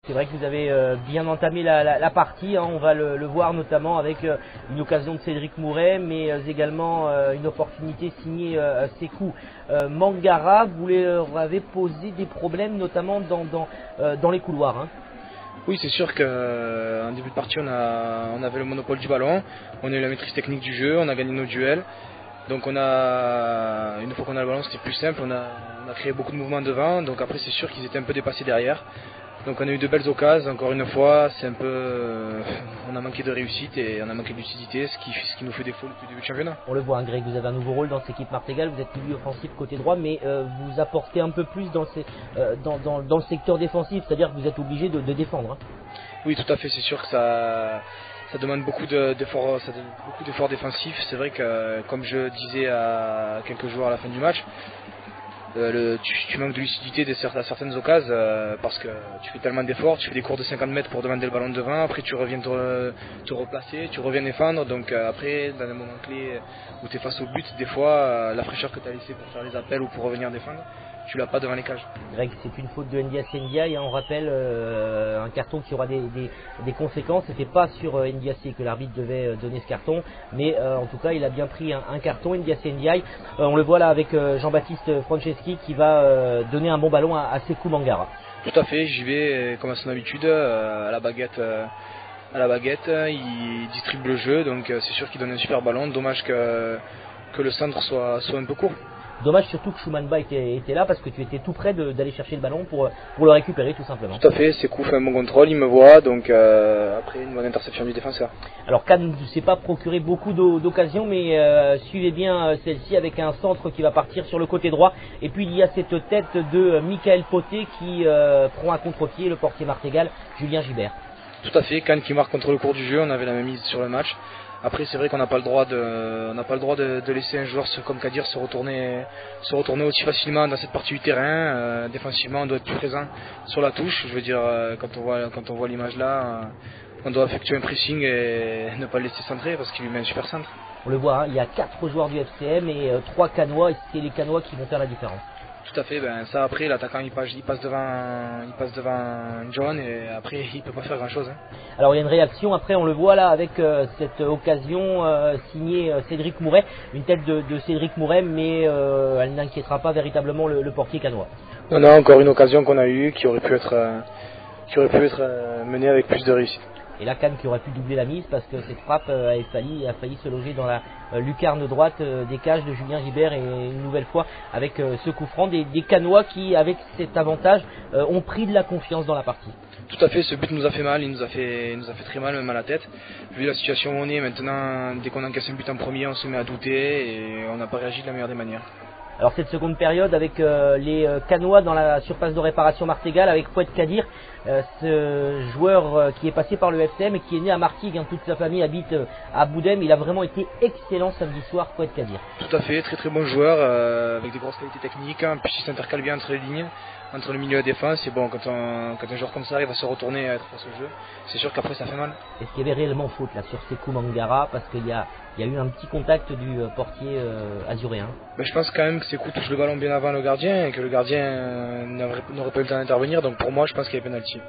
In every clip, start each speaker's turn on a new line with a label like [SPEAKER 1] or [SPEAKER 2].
[SPEAKER 1] C'est vrai que vous avez bien entamé la partie, hein. On va le voir notamment avec une occasion de Cédric Mouret, mais également une opportunité signée Sékou Mangara. Vous leur avez posé des problèmes notamment dans les couloirs, hein.
[SPEAKER 2] Oui, c'est sûr qu'en début de partie, on avait le monopole du ballon, on a eu la maîtrise technique du jeu, on a gagné nos duels. Donc une fois qu'on a le ballon, c'était plus simple, on a créé beaucoup de mouvements devant, donc après c'est sûr qu'ils étaient un peu dépassés derrière. Donc on a eu de belles occasions, encore une fois, on a manqué de réussite et on a manqué de lucidité, ce qui nous fait défaut depuis le début du championnat.
[SPEAKER 1] On le voit, hein, Greg, vous avez un nouveau rôle dans cette équipe Martégal, vous êtes milieu offensif côté droit, mais vous apportez un peu plus dans le secteur défensif, c'est-à-dire que vous êtes obligé de défendre, hein.
[SPEAKER 2] Oui, tout à fait, c'est sûr que ça demande beaucoup d'efforts défensifs. C'est vrai que, comme je disais à quelques joueurs à la fin du match, tu manques de lucidité à certaines occasions parce que tu fais tellement d'efforts, tu fais des cours de 50 mètres pour demander le ballon devant, après tu reviens te replacer, tu reviens défendre, donc après dans un moment clé où tu es face au but, des fois la fraîcheur que tu as laissée pour faire les appels ou pour revenir défendre, tu l'as pas devant les cages.
[SPEAKER 1] Greg, c'est une faute de Ndiaye Ndiaye, hein, on rappelle un carton qui aura des conséquences. C'était pas sur Ndiaye que l'arbitre devait donner ce carton, mais en tout cas il a bien pris un carton. Ndiaye Ndiaye, on le voit là avec Jean-Baptiste Franceschi qui va donner un bon ballon à Sékou Mangara.
[SPEAKER 2] Tout à fait, j'y vais comme à son habitude à la baguette. Il distribue le jeu, donc c'est sûr qu'il donne un super ballon. Dommage que le centre soit un peu court.
[SPEAKER 1] Dommage surtout que Choumanba était là parce que tu étais tout près d'aller chercher le ballon pour le récupérer tout simplement.
[SPEAKER 2] Tout à fait, Sékou fait un bon contrôle, il me voit, donc après une bonne interception du défenseur.
[SPEAKER 1] Alors Cannes ne s'est pas procuré beaucoup d'occasions, mais suivez bien celle-ci avec un centre qui va partir sur le côté droit. Et puis il y a cette tête de Michael Poté qui prend à contre-pied le portier martégal Julien Gibert.
[SPEAKER 2] Tout à fait, Cannes qui marque contre le cours du jeu, on avait la même mise sur le match. Après c'est vrai qu'on n'a pas le droit de laisser un joueur comme Kadir se retourner aussi facilement dans cette partie du terrain. Défensivement on doit être plus présent sur la touche. Je veux dire quand on voit l'image là, on doit effectuer un pressing et ne pas le laisser centrer parce qu'il lui met un super centre.
[SPEAKER 1] On le voit, hein, il y a 4 joueurs du FCM et 3 Cannois, et c'est les Cannois qui vont faire la différence.
[SPEAKER 2] Tout à fait, ça après l'attaquant il passe devant John et après il peut pas faire grand chose, hein.
[SPEAKER 1] Alors il y a une réaction, après on le voit là avec cette occasion signée Cédric Mouret, une tête de Cédric Mouret, mais elle n'inquiétera pas véritablement le portier cannois.
[SPEAKER 2] Non, encore une occasion qu'on a eue qui aurait pu être menée avec plus de réussite.
[SPEAKER 1] Et là Cannes qui aurait pu doubler la mise parce que cette frappe a failli se loger dans la lucarne droite des cages de Julien Gibert, et une nouvelle fois avec ce coup franc des Cannois qui, avec cet avantage, ont pris de la confiance dans la partie.
[SPEAKER 2] Tout à fait, ce but nous a fait mal, il nous a fait très mal, même à la tête. Vu la situation où on est maintenant, dès qu'on encaisse un but en premier, on se met à douter et on n'a pas réagi de la meilleure des manières.
[SPEAKER 1] Alors cette seconde période avec les Cannois dans la surface de réparation Martégal avec Fouad Kadir, ce joueur qui est passé par le FCM et qui est né à Martigues, hein, toute sa famille habite à Boudem. Il a vraiment été excellent samedi soir, Fouad Kadir.
[SPEAKER 2] Tout à fait, très très bon joueur avec des grosses qualités techniques, hein, puis il s'intercale bien entre les lignes, entre le milieu et la défense. Et bon, quand un joueur comme ça il va se retourner et être face au jeu, c'est sûr qu'après ça fait mal.
[SPEAKER 1] Est-ce qu'il y avait réellement faute là sur Sékou Mangara, parce qu'il y a eu un petit contact du portier azuréen?
[SPEAKER 2] Je pense quand même que Sékou touche le ballon bien avant le gardien et que le gardien n'aurait pas eu le temps d'intervenir, donc pour moi je pense qu'il y a penalty.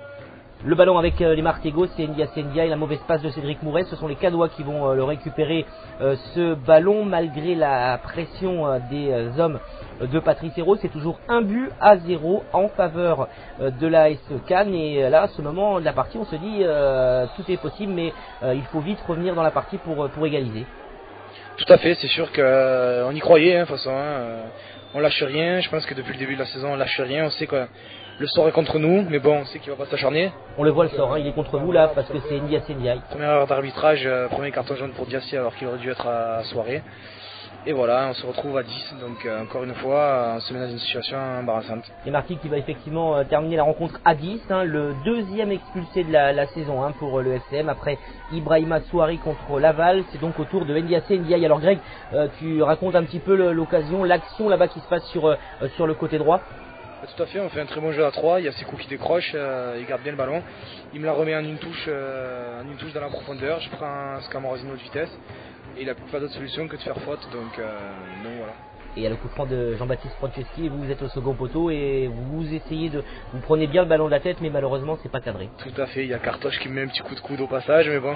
[SPEAKER 1] Le ballon avec les Martégaux, c'est Ndiaye, la mauvaise passe de Cédric Mouret. Ce sont les Cannois qui vont le récupérer, ce ballon, malgré la pression des hommes de Patrice Hérault. C'est toujours 1-0 en faveur de l'AS Cannes. Et là, à ce moment de la partie, on se dit tout est possible, mais il faut vite revenir dans la partie pour égaliser.
[SPEAKER 2] Tout à fait, c'est sûr qu'on y croyait, hein, de toute façon, hein, on lâche rien. Je pense que depuis le début de la saison, on lâche rien. On sait que le sort est contre nous, mais bon, on sait qu'il va pas s'acharner.
[SPEAKER 1] On le voit le sort, hein, il est contre vous là parce que c'est Ndiaye Ndiaye.
[SPEAKER 2] Première erreur d'arbitrage, premier carton jaune pour Diassi alors qu'il aurait dû être à soirée. Et voilà, on se retrouve à 10, donc encore une fois, on se met dans une situation embarrassante.
[SPEAKER 1] Et Martigues qui va effectivement terminer la rencontre à 10, hein, le deuxième expulsé de la saison, hein, pour le FCM après Ibrahima Souari contre Laval. C'est donc au tour de Ndiaye Ndiaye. Alors Greg, tu racontes un petit peu l'action là-bas qui se passe sur le côté droit.
[SPEAKER 2] Tout à fait, on fait un très bon jeu à 3, il y a Sékou qui décroche, il garde bien le ballon, il me la remet en une touche dans la profondeur, je prends un Scamorosino de vitesse et il n'a pas d'autre solution que de faire faute, donc voilà.
[SPEAKER 1] il y a le coup franc de Jean-Baptiste Franceschi et vous êtes au second poteau et vous essayez vous prenez bien le ballon de la tête, mais malheureusement c'est pas cadré.
[SPEAKER 2] Tout à fait, il y a Cartoche qui me met un petit coup de coude au passage, mais bon,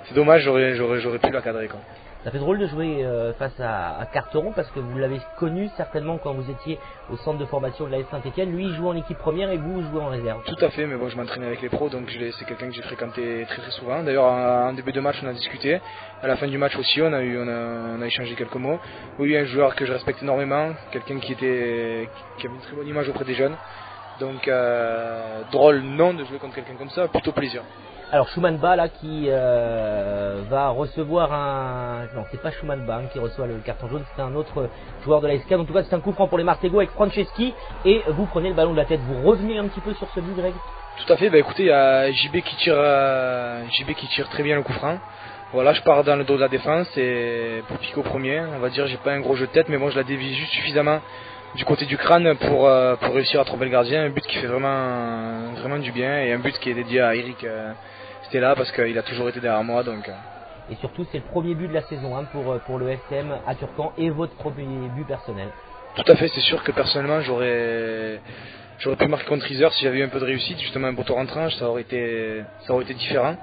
[SPEAKER 2] c'est dommage, j'aurais pu la cadrer quoi.
[SPEAKER 1] Ça fait drôle de jouer face à Carteron parce que vous l'avez connu certainement quand vous étiez au centre de formation de l'AS Saint-Etienne. Lui il joue en équipe première et vous jouez en réserve.
[SPEAKER 2] Tout à fait, mais bon, je m'entraîne avec les pros, donc c'est quelqu'un que j'ai fréquenté très souvent. D'ailleurs, en début de match, on a discuté. À la fin du match aussi, on a échangé quelques mots. Oui, un joueur que je respecte énormément, quelqu'un qui avait une très bonne image auprès des jeunes. Donc, drôle non de jouer contre quelqu'un comme ça, plutôt plaisir.
[SPEAKER 1] Alors Schumann Ba là qui va recevoir un... Non, c'est pas Schumann Ba qui reçoit le carton jaune, c'est un autre joueur de la SK. En tout cas c'est un coup franc pour les Martégots avec Franceschi et vous prenez le ballon de la tête. Vous revenez un petit peu sur ce but, Greg?
[SPEAKER 2] Tout à fait, bah écoutez, il y a JB qui tire très bien le coup franc. Voilà, je pars dans le dos de la défense et pour piquer au premier, on va dire j'ai pas un gros jeu de tête, mais bon je la dévie juste suffisamment du côté du crâne pour réussir à tromper le gardien. Un but qui fait vraiment du bien et un but qui est dédié à Eric Stella parce qu'il a toujours été derrière moi. Donc.
[SPEAKER 1] Et surtout c'est le premier but de la saison pour le FCM à Turcan et votre premier but personnel.
[SPEAKER 2] Tout à fait, c'est sûr que personnellement j'aurais pu marquer contre Iser si j'avais eu un peu de réussite, justement un poteau rentrant, ça aurait été différent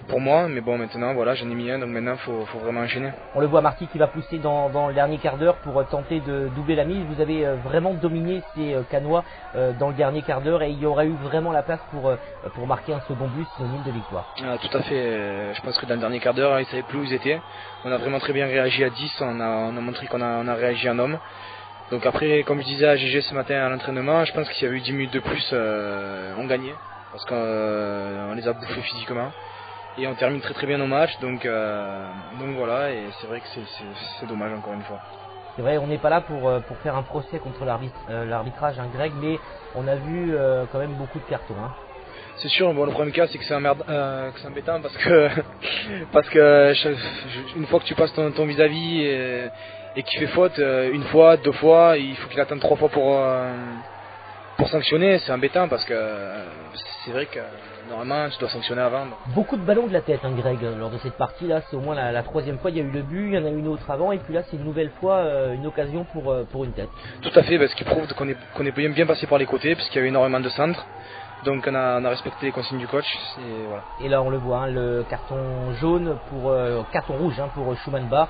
[SPEAKER 2] pour moi, mais bon maintenant voilà j'en ai mis un, donc maintenant faut vraiment enchaîner.
[SPEAKER 1] On le voit, Marty qui va pousser dans le dernier quart d'heure pour tenter de doubler la mise. Vous avez vraiment dominé ces Canois dans le dernier quart d'heure et il y aurait eu vraiment la place pour marquer un second but synonyme de victoire.
[SPEAKER 2] Ah, tout à fait, je pense que dans le dernier quart d'heure ils ne savaient plus où ils étaient. On a vraiment très bien réagi à 10, on a montré qu'on a réagi en homme. Donc après, comme je disais à GG ce matin à l'entraînement, je pense qu'il y avait eu 10 minutes de plus, on gagnait parce qu'on les a bouffés physiquement. Et on termine très bien nos matchs, donc voilà, et c'est vrai que c'est dommage encore une fois.
[SPEAKER 1] C'est vrai, on n'est pas là pour faire un procès contre l'arbitrage, hein, Greg, mais on a vu quand même beaucoup de cartons. Hein.
[SPEAKER 2] C'est sûr, bon, le premier cas c'est que c'est embêtant parce que une fois que tu passes ton vis-à-vis et qu'il fait faute, une fois, deux fois, il faut qu'il attende 3 fois pour sanctionner, c'est embêtant parce que c'est vrai que normalement tu dois sanctionner avant.
[SPEAKER 1] Beaucoup de ballons de la tête, hein, Greg, lors de cette partie là, c'est au moins la troisième fois, il y a eu le but, il y en a eu une autre avant et puis là c'est une nouvelle fois une occasion pour une tête.
[SPEAKER 2] Tout à fait, parce qu'il prouve qu'on est bien passé par les côtés puisqu'il y avait énormément de centres. Donc on a respecté les consignes du coach. Et, voilà.
[SPEAKER 1] Et là on le voit, hein, le carton jaune carton rouge pour Schumann Ba.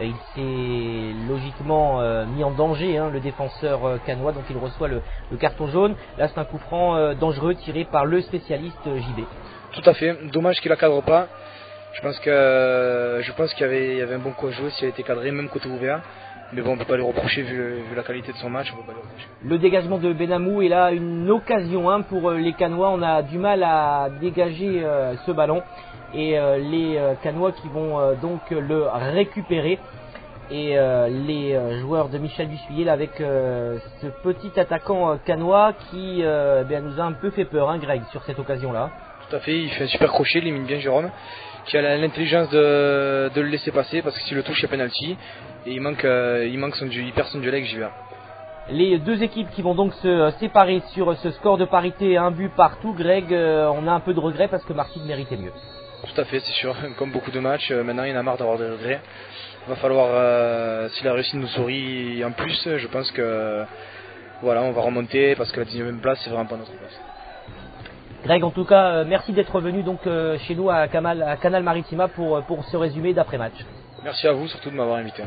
[SPEAKER 1] Il s'est logiquement mis en danger, hein, le défenseur canois, donc il reçoit le carton jaune. Là c'est un coup franc dangereux tiré par le spécialiste JB.
[SPEAKER 2] Tout à fait, dommage qu'il la cadre pas. Je pense qu'il y avait un bon coup à jouer s'il a été cadré, même côté ouvert. Mais bon, on ne peut pas lui reprocher vu la qualité de son match. On peut pas lui reprocher.
[SPEAKER 1] Le dégagement de Benamou est là une occasion pour les Canois. On a du mal à dégager ce ballon. Et les Canois qui vont donc le récupérer. Et les joueurs de Michel Dussuyer là, avec ce petit attaquant canois qui nous a un peu fait peur, hein, Greg, sur cette occasion-là.
[SPEAKER 2] Tout à fait, il fait un super crochet, il élimine bien Jérôme, qui a l'intelligence de le laisser passer parce que s'il le touche, il y a penalty. Et il perd son duel avec Givert.
[SPEAKER 1] Les deux équipes qui vont donc se séparer sur ce score de parité, un but partout. Greg, on a un peu de regret parce que Martigues méritait mieux.
[SPEAKER 2] Tout à fait, c'est sûr. Comme beaucoup de matchs, maintenant il y en a marre d'avoir des regrets. Il va falloir, si la réussite nous sourit en plus, je pense que voilà, on va remonter parce que la 19e place, c'est vraiment pas notre place.
[SPEAKER 1] Greg, en tout cas, merci d'être venu donc chez nous à Canal Maritima pour ce résumé d'après-match.
[SPEAKER 2] Merci à vous surtout de m'avoir invité.